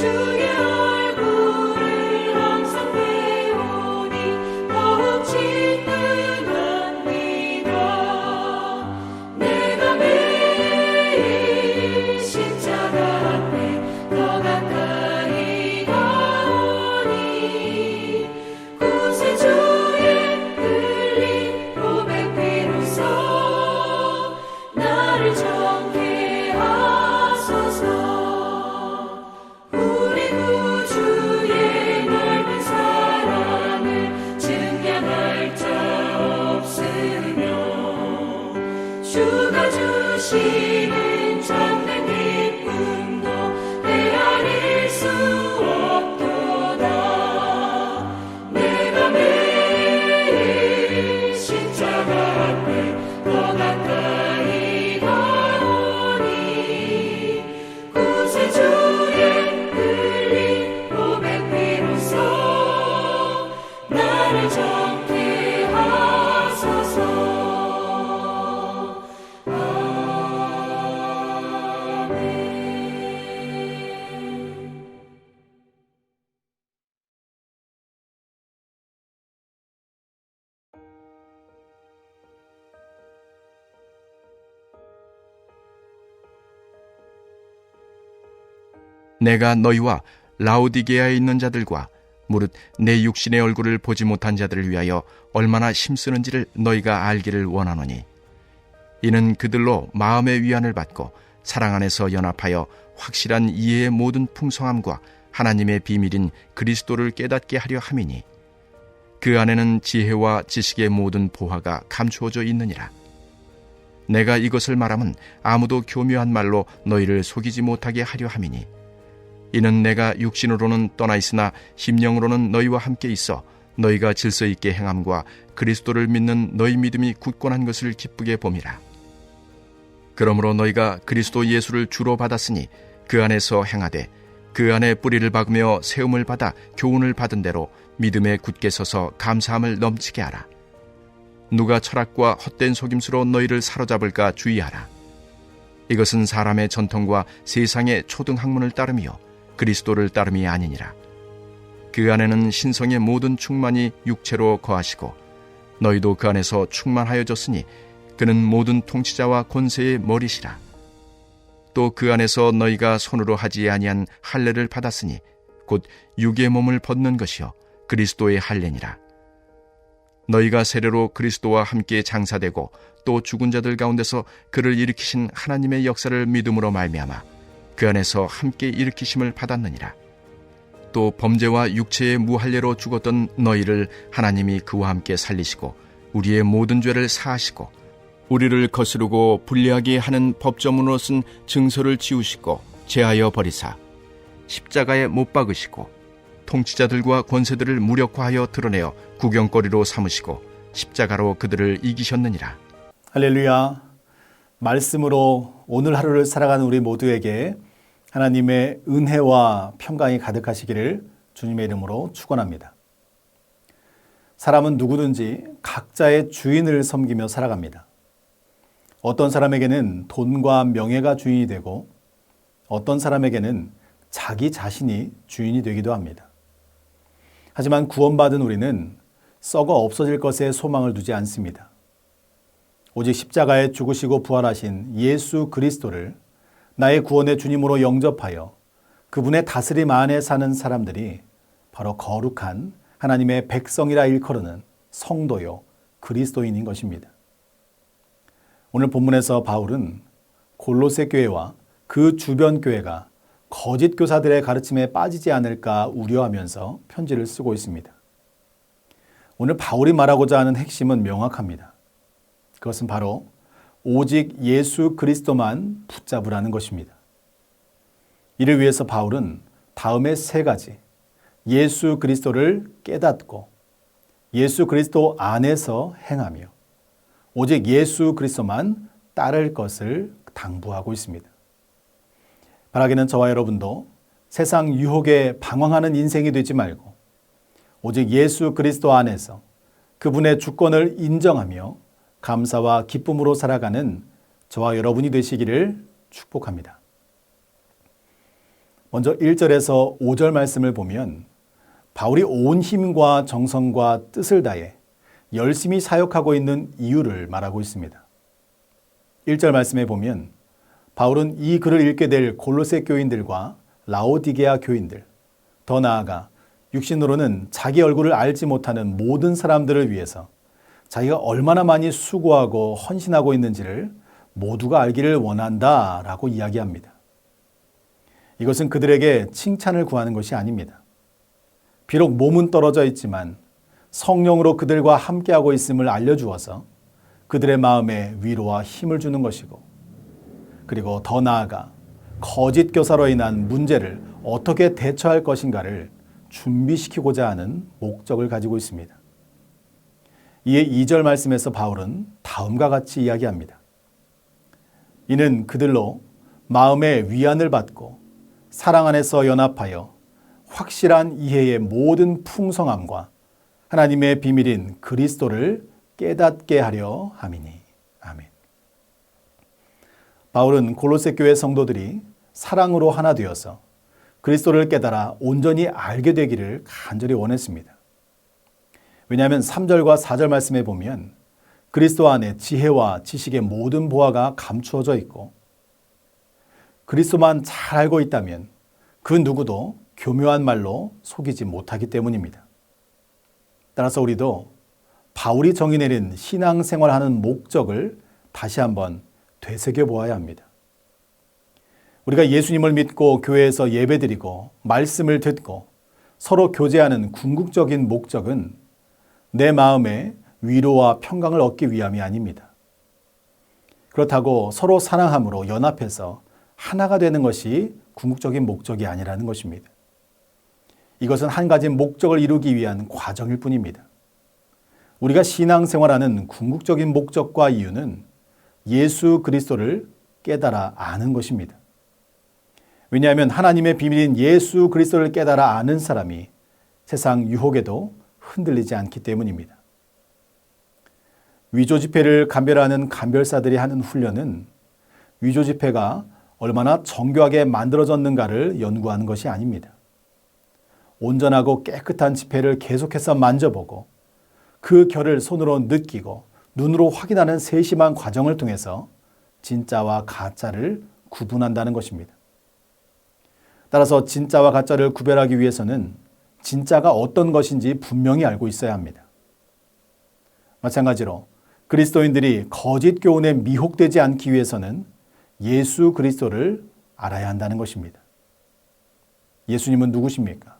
주의 얼굴을 항상 배우니 더욱 진득합니다. 내가 매일 십자가 앞에 더 가까이 가오니 구세주의 흘린 보배 피로써 나를 정케 하소서. 우리 구주의 넓은 사랑을 증량할 자 없으며 주가 주시는 참된 기쁨도 헤아릴 수 없도다. 내가 매일 십자가 앞에 더 가까이 가오니 구세주의 흘린 보배 피로써 나를 정케 하소서. 내가 너희와 라오디게아에 있는 자들과 무릇 내 육신의 얼굴을 보지 못한 자들을 위하여 얼마나 힘쓰는지를 너희가 알기를 원하노니, 이는 그들로 마음의 위안을 받고 사랑 안에서 연합하여 확실한 이해의 모든 풍성함과 하나님의 비밀인 그리스도를 깨닫게 하려 함이니, 그 안에는 지혜와 지식의 모든 보화가 감추어져 있느니라. 내가 이것을 말하면 아무도 교묘한 말로 너희를 속이지 못하게 하려 함이니, 이는 내가 육신으로는 떠나 있으나 심령으로는 너희와 함께 있어 너희가 질서 있게 행함과 그리스도를 믿는 너희 믿음이 굳건한 것을 기쁘게 봄이라. 그러므로 너희가 그리스도 예수를 주로 받았으니 그 안에서 행하되 그 안에 뿌리를 박으며 세움을 받아 교훈을 받은 대로 믿음에 굳게 서서 감사함을 넘치게 하라. 누가 철학과 헛된 속임수로 너희를 사로잡을까 주의하라. 이것은 사람의 전통과 세상의 초등학문을 따르며 그리스도를 따름이 아니니라. 그 안에는 신성의 모든 충만이 육체로 거하시고 너희도 그 안에서 충만하여졌으니 그는 모든 통치자와 권세의 머리시라. 또 그 안에서 너희가 손으로 하지 아니한 할례를 받았으니 곧 육의 몸을 벗는 것이요 그리스도의 할례니라. 너희가 세례로 그리스도와 함께 장사되고 또 죽은 자들 가운데서 그를 일으키신 하나님의 역사를 믿음으로 말미암아 그 안에서 함께 일으키심을 받았느니라. 또 범죄와 육체의 무할례로 죽었던 너희를 하나님이 그와 함께 살리시고 우리의 모든 죄를 사하시고 우리를 거스르고 불리하게 하는 법조문으로 쓴 증서를 지우시고 제하여 버리사 십자가에 못 박으시고 통치자들과 권세들을 무력화하여 드러내어 구경거리로 삼으시고 십자가로 그들을 이기셨느니라. 할렐루야. 말씀으로 오늘 하루를 살아가는 우리 모두에게 하나님의 은혜와 평강이 가득하시기를 주님의 이름으로 축원합니다. 사람은 누구든지 각자의 주인을 섬기며 살아갑니다. 어떤 사람에게는 돈과 명예가 주인이 되고 어떤 사람에게는 자기 자신이 주인이 되기도 합니다. 하지만 구원받은 우리는 썩어 없어질 것에 소망을 두지 않습니다. 오직 십자가에 죽으시고 부활하신 예수 그리스도를 나의 구원의 주님으로 영접하여 그분의 다스림 안에 사는 사람들이 바로 거룩한 하나님의 백성이라 일컬으는 성도요 그리스도인인 것입니다. 오늘 본문에서 바울은 골로새 교회와 그 주변 교회가 거짓 교사들의 가르침에 빠지지 않을까 우려하면서 편지를 쓰고 있습니다. 오늘 바울이 말하고자 하는 핵심은 명확합니다. 그것은 바로 오직 예수 그리스도만 붙잡으라는 것입니다. 이를 위해서 바울은 다음의 세 가지, 예수 그리스도를 깨닫고 예수 그리스도 안에서 행하며 오직 예수 그리스도만 따를 것을 당부하고 있습니다. 바라기는 저와 여러분도 세상 유혹에 방황하는 인생이 되지 말고 오직 예수 그리스도 안에서 그분의 주권을 인정하며 감사와 기쁨으로 살아가는 저와 여러분이 되시기를 축복합니다. 먼저 1절에서 5절 말씀을 보면 바울이 온 힘과 정성과 뜻을 다해 열심히 사역하고 있는 이유를 말하고 있습니다. 1절 말씀에 보면 바울은 이 글을 읽게 될 골로새 교인들과 라오디게아 교인들, 더 나아가 육신으로는 자기 얼굴을 알지 못하는 모든 사람들을 위해서 자기가 얼마나 많이 수고하고 헌신하고 있는지를 모두가 알기를 원한다라고 이야기합니다. 이것은 그들에게 칭찬을 구하는 것이 아닙니다. 비록 몸은 떨어져 있지만 성령으로 그들과 함께하고 있음을 알려주어서 그들의 마음에 위로와 힘을 주는 것이고, 그리고 더 나아가 거짓 교사로 인한 문제를 어떻게 대처할 것인가를 준비시키고자 하는 목적을 가지고 있습니다. 이에 2절 말씀에서 바울은 다음과 같이 이야기합니다. 이는 그들로 마음의 위안을 받고 사랑 안에서 연합하여 확실한 이해의 모든 풍성함과 하나님의 비밀인 그리스도를 깨닫게 하려 함이니. 아멘. 바울은 골로새 교회 성도들이 사랑으로 하나 되어서 그리스도를 깨달아 온전히 알게 되기를 간절히 원했습니다. 왜냐하면 3절과 4절 말씀에 보면 그리스도 안에 지혜와 지식의 모든 보화가 감추어져 있고, 그리스도만 잘 알고 있다면 그 누구도 교묘한 말로 속이지 못하기 때문입니다. 따라서 우리도 바울이 정의내린 신앙생활하는 목적을 다시 한번 되새겨 보아야 합니다. 우리가 예수님을 믿고 교회에서 예배드리고 말씀을 듣고 서로 교제하는 궁극적인 목적은 내 마음에 위로와 평강을 얻기 위함이 아닙니다. 그렇다고 서로 사랑함으로 연합해서 하나가 되는 것이 궁극적인 목적이 아니라는 것입니다. 이것은 한 가지 목적을 이루기 위한 과정일 뿐입니다. 우리가 신앙생활하는 궁극적인 목적과 이유는 예수 그리스도를 깨달아 아는 것입니다. 왜냐하면 하나님의 비밀인 예수 그리스도를 깨달아 아는 사람이 세상 유혹에도 흔들리지 않기 때문입니다. 위조 지폐를 감별하는 감별사들이 하는 훈련은 위조 지폐가 얼마나 정교하게 만들어졌는가를 연구하는 것이 아닙니다. 온전하고 깨끗한 지폐를 계속해서 만져보고 그 결을 손으로 느끼고 눈으로 확인하는 세심한 과정을 통해서 진짜와 가짜를 구분한다는 것입니다. 따라서 진짜와 가짜를 구별하기 위해서는 진짜가 어떤 것인지 분명히 알고 있어야 합니다. 마찬가지로 그리스도인들이 거짓 교훈에 미혹되지 않기 위해서는 예수 그리스도를 알아야 한다는 것입니다. 예수님은 누구십니까?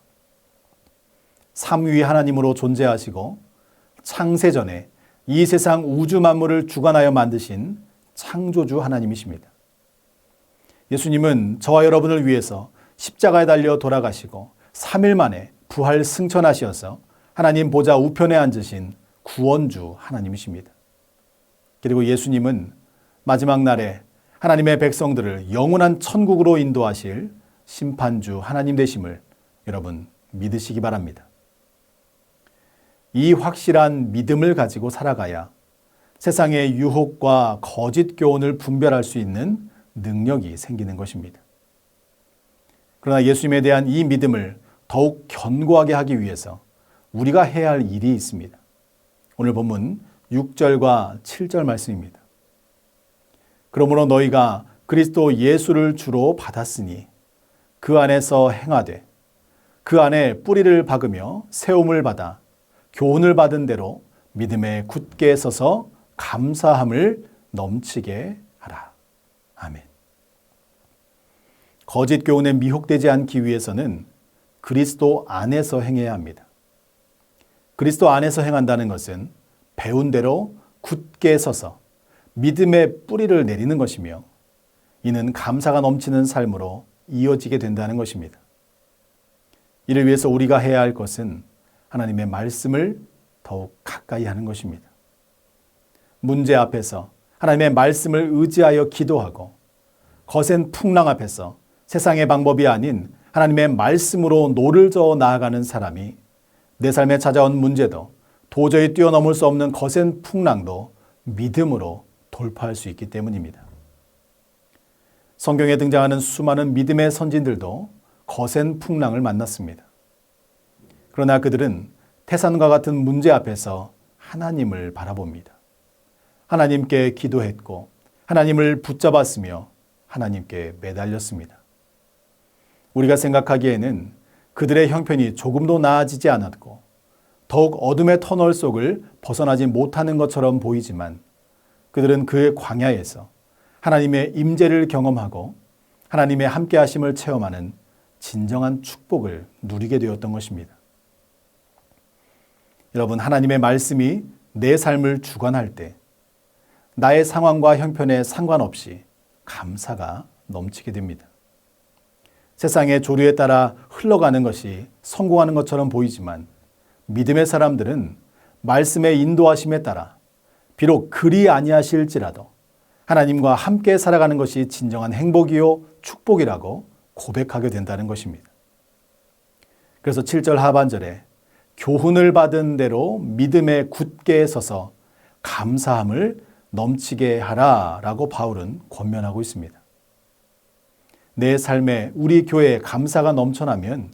삼위 하나님으로 존재하시고 창세전에 이 세상 우주 만물을 주관하여 만드신 창조주 하나님이십니다. 예수님은 저와 여러분을 위해서 십자가에 달려 돌아가시고 3일 만에 부활 승천하셔서 하나님 보좌 우편에 앉으신 구원주 하나님이십니다. 그리고 예수님은 마지막 날에 하나님의 백성들을 영원한 천국으로 인도하실 심판주 하나님 되심을 여러분 믿으시기 바랍니다. 이 확실한 믿음을 가지고 살아가야 세상의 유혹과 거짓 교훈을 분별할 수 있는 능력이 생기는 것입니다. 그러나 예수님에 대한 이 믿음을 더욱 견고하게 하기 위해서 우리가 해야 할 일이 있습니다. 오늘 본문 6절과 7절 말씀입니다. 그러므로 너희가 그리스도 예수를 주로 받았으니 그 안에서 행하되 그 안에 뿌리를 박으며 세움을 받아 교훈을 받은 대로 믿음에 굳게 서서 감사함을 넘치게 하라. 아멘. 거짓 교훈에 미혹되지 않기 위해서는 그리스도 안에서 행해야 합니다. 그리스도 안에서 행한다는 것은 배운 대로 굳게 서서 믿음의 뿌리를 내리는 것이며, 이는 감사가 넘치는 삶으로 이어지게 된다는 것입니다. 이를 위해서 우리가 해야 할 것은 하나님의 말씀을 더욱 가까이 하는 것입니다. 문제 앞에서 하나님의 말씀을 의지하여 기도하고, 거센 풍랑 앞에서 세상의 방법이 아닌 하나님의 말씀으로 노를 저어 나아가는 사람이 내 삶에 찾아온 문제도 도저히 뛰어넘을 수 없는 거센 풍랑도 믿음으로 돌파할 수 있기 때문입니다. 성경에 등장하는 수많은 믿음의 선진들도 거센 풍랑을 만났습니다. 그러나 그들은 태산과 같은 문제 앞에서 하나님을 바라봅니다. 하나님께 기도했고 하나님을 붙잡았으며 하나님께 매달렸습니다. 우리가 생각하기에는 그들의 형편이 조금도 나아지지 않았고 더욱 어둠의 터널 속을 벗어나지 못하는 것처럼 보이지만 그들은 그의 광야에서 하나님의 임재를 경험하고 하나님의 함께하심을 체험하는 진정한 축복을 누리게 되었던 것입니다. 여러분, 하나님의 말씀이 내 삶을 주관할 때 나의 상황과 형편에 상관없이 감사가 넘치게 됩니다. 세상의 조류에 따라 흘러가는 것이 성공하는 것처럼 보이지만 믿음의 사람들은 말씀의 인도하심에 따라 비록 그리 아니하실지라도 하나님과 함께 살아가는 것이 진정한 행복이요 축복이라고 고백하게 된다는 것입니다. 그래서 7절 하반절에 교훈을 받은 대로 믿음에 굳게 서서 감사함을 넘치게 하라라고 바울은 권면하고 있습니다. 내 삶에 우리 교회에 감사가 넘쳐나면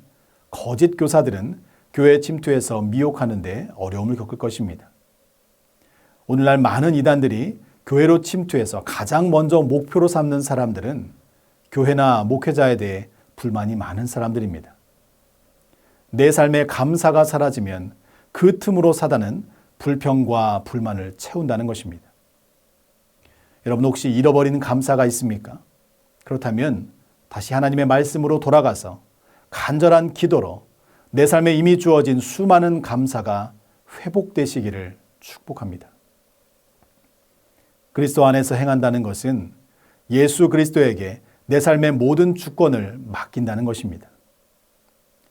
거짓 교사들은 교회 침투해서 미혹하는 데 어려움을 겪을 것입니다. 오늘날 많은 이단들이 교회로 침투해서 가장 먼저 목표로 삼는 사람들은 교회나 목회자에 대해 불만이 많은 사람들입니다. 내 삶에 감사가 사라지면 그 틈으로 사단은 불평과 불만을 채운다는 것입니다. 여러분 혹시 잃어버린 감사가 있습니까? 그렇다면 다시 하나님의 말씀으로 돌아가서 간절한 기도로 내 삶에 이미 주어진 수많은 감사가 회복되시기를 축복합니다. 그리스도 안에서 행한다는 것은 예수 그리스도에게 내 삶의 모든 주권을 맡긴다는 것입니다.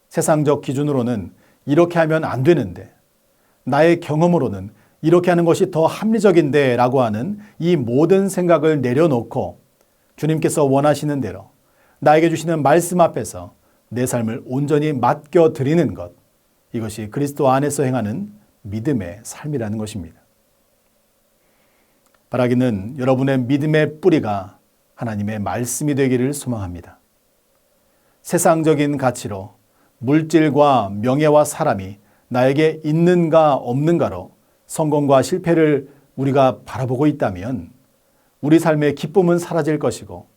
세상적 기준으로는 이렇게 하면 안 되는데, 나의 경험으로는 이렇게 하는 것이 더 합리적인데 라고 하는 이 모든 생각을 내려놓고 주님께서 원하시는 대로 나에게 주시는 말씀 앞에서 내 삶을 온전히 맡겨드리는 것, 이것이 그리스도 안에서 행하는 믿음의 삶이라는 것입니다. 바라기는 여러분의 믿음의 뿌리가 하나님의 말씀이 되기를 소망합니다. 세상적인 가치로 물질과 명예와 사람이 나에게 있는가 없는가로 성공과 실패를 우리가 바라보고 있다면 우리 삶의 기쁨은 사라질 것이고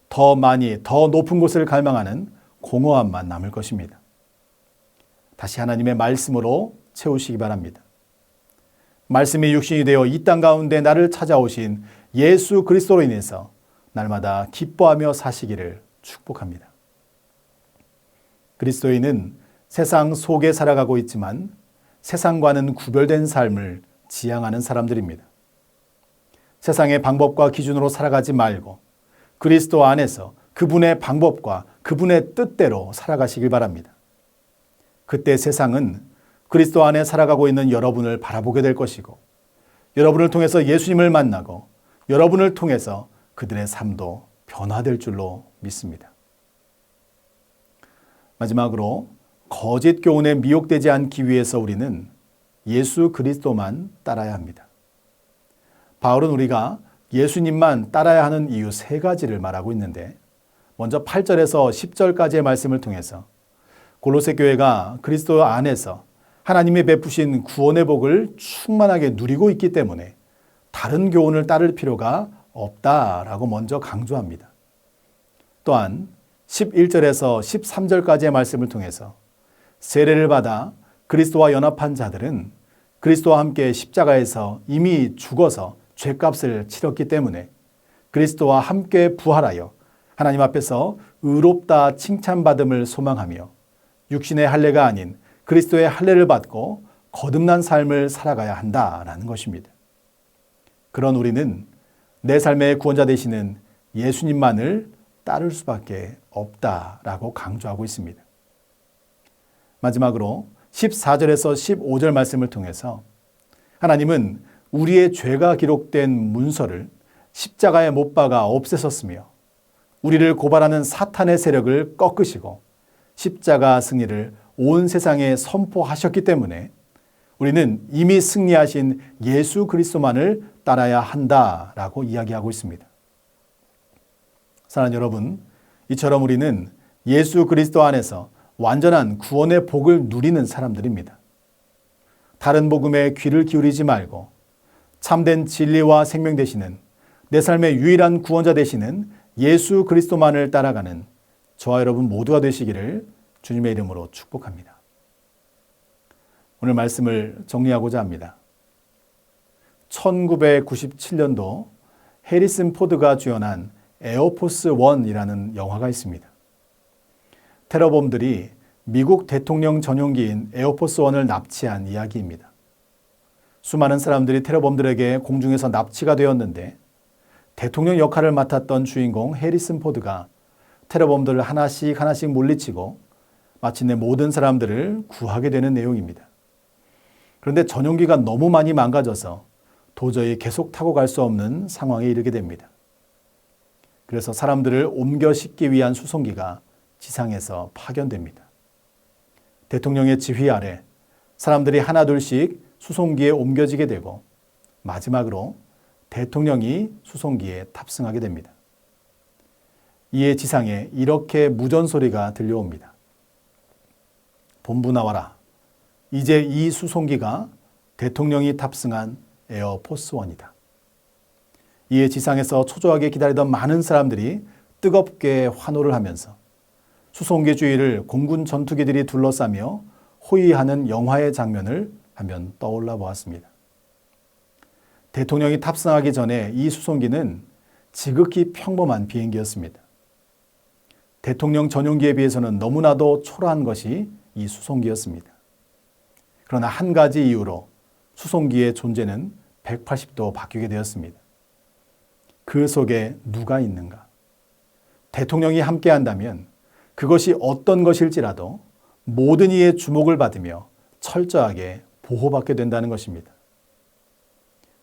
더 많이 더 높은 곳을 갈망하는 공허함만 남을 것입니다. 다시 하나님의 말씀으로 채우시기 바랍니다. 말씀이 육신이 되어 이 땅 가운데 나를 찾아오신 예수 그리스도로 인해서 날마다 기뻐하며 사시기를 축복합니다. 그리스도인은 세상 속에 살아가고 있지만 세상과는 구별된 삶을 지향하는 사람들입니다. 세상의 방법과 기준으로 살아가지 말고 그리스도 안에서 그분의 방법과 그분의 뜻대로 살아가시길 바랍니다. 그때 세상은 그리스도 안에 살아가고 있는 여러분을 바라보게 될 것이고 여러분을 통해서 예수님을 만나고 여러분을 통해서 그들의 삶도 변화될 줄로 믿습니다. 마지막으로 거짓 교훈에 미혹되지 않기 위해서 우리는 예수 그리스도만 따라야 합니다. 바울은 우리가 예수님만 따라야 하는 이유 3가지를 말하고 있는데 먼저 8절에서 10절까지의 말씀을 통해서 골로새 교회가 그리스도 안에서 하나님이 베푸신 구원의 복을 충만하게 누리고 있기 때문에 다른 교훈을 따를 필요가 없다라고 먼저 강조합니다. 또한 11절에서 13절까지의 말씀을 통해서 세례를 받아 그리스도와 연합한 자들은 그리스도와 함께 십자가에서 이미 죽어서 죄값을 치렀기 때문에 그리스도와 함께 부활하여 하나님 앞에서 의롭다 칭찬받음을 소망하며 육신의 할례가 아닌 그리스도의 할례를 받고 거듭난 삶을 살아가야 한다라는 것입니다. 그런 우리는 내 삶의 구원자 되시는 예수님만을 따를 수밖에 없다라고 강조하고 있습니다. 마지막으로 14절에서 15절 말씀을 통해서 하나님은 우리의 죄가 기록된 문서를 십자가에 못 박아 없애셨으며 우리를 고발하는 사탄의 세력을 꺾으시고 십자가 승리를 온 세상에 선포하셨기 때문에 우리는 이미 승리하신 예수 그리스도만을 따라야 한다라고 이야기하고 있습니다. 사랑하는 여러분, 이처럼 우리는 예수 그리스도 안에서 완전한 구원의 복을 누리는 사람들입니다. 다른 복음에 귀를 기울이지 말고 참된 진리와 생명 되시는 내 삶의 유일한 구원자 되시는 예수 그리스도만을 따라가는 저와 여러분 모두가 되시기를 주님의 이름으로 축복합니다. 오늘 말씀을 정리하고자 합니다. 1997년도 해리슨 포드가 주연한 에어포스 1이라는 영화가 있습니다. 테러범들이 미국 대통령 전용기인 에어포스 1을 납치한 이야기입니다. 수많은 사람들이 테러범들에게 공중에서 납치가 되었는데 대통령 역할을 맡았던 주인공 해리슨 포드가 테러범들을 하나씩 물리치고 마침내 모든 사람들을 구하게 되는 내용입니다. 그런데 전용기가 너무 많이 망가져서 도저히 계속 타고 갈 수 없는 상황에 이르게 됩니다. 그래서 사람들을 옮겨 싣기 위한 수송기가 지상에서 파견됩니다. 대통령의 지휘 아래 사람들이 하나둘씩 수송기에 옮겨지게 되고 마지막으로 대통령이 수송기에 탑승하게 됩니다. 이에 지상에 이렇게 무전소리가 들려옵니다. 본부 나와라. 이제 이 수송기가 대통령이 탑승한 에어포스 1이다. 이에 지상에서 초조하게 기다리던 많은 사람들이 뜨겁게 환호를 하면서 수송기 주위를 공군 전투기들이 둘러싸며 호위하는 영화의 장면을 한번 떠올라 보았습니다. 대통령이 탑승하기 전에 이 수송기는 지극히 평범한 비행기였습니다. 대통령 전용기에 비해서는 너무나도 초라한 것이 이 수송기였습니다. 그러나 한 가지 이유로 수송기의 존재는 180도 바뀌게 되었습니다. 그 속에 누가 있는가? 대통령이 함께한다면 그것이 어떤 것일지라도 모든 이의 주목을 받으며 철저하게 보호받게 된다는 것입니다.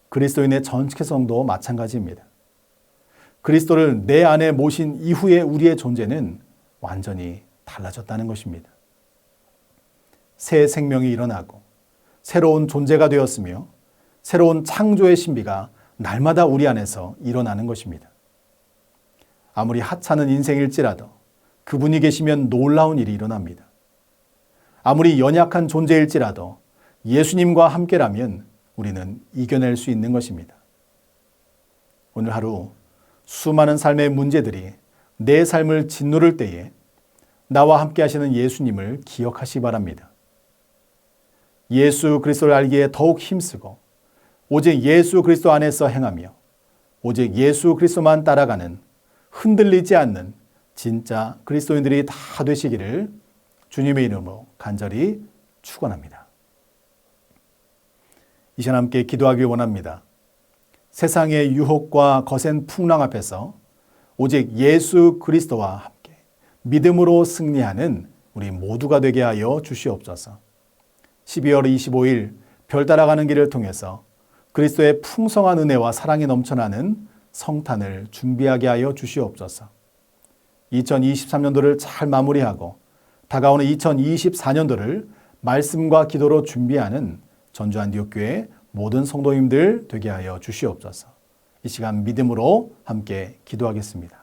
그리스도인의 전체성도 마찬가지입니다. 그리스도를 내 안에 모신 이후의 우리의 존재는 완전히 달라졌다는 것입니다. 새 생명이 일어나고 새로운 존재가 되었으며 새로운 창조의 신비가 날마다 우리 안에서 일어나는 것입니다. 아무리 하찮은 인생일지라도 그분이 계시면 놀라운 일이 일어납니다. 아무리 연약한 존재일지라도 예수님과 함께라면 우리는 이겨낼 수 있는 것입니다. 오늘 하루 수많은 삶의 문제들이 내 삶을 짓누를 때에 나와 함께 하시는 예수님을 기억하시기 바랍니다. 예수 그리스도를 알기에 더욱 힘쓰고 오직 예수 그리스도 안에서 행하며 오직 예수 그리스도만 따라가는 흔들리지 않는 진짜 그리스도인들이 다 되시기를 주님의 이름으로 간절히 축원합니다. 이 시간 함께 기도하길 원합니다. 세상의 유혹과 거센 풍랑 앞에서 오직 예수 그리스도와 함께 믿음으로 승리하는 우리 모두가 되게 하여 주시옵소서. 12월 25일 별 따라가는 길을 통해서 그리스도의 풍성한 은혜와 사랑이 넘쳐나는 성탄을 준비하게 하여 주시옵소서. 2023년도를 잘 마무리하고 다가오는 2024년도를 말씀과 기도로 준비하는 전주 안디옥교회 모든 성도님들 되게 하여 주시옵소서. 이 시간 믿음으로 함께 기도하겠습니다.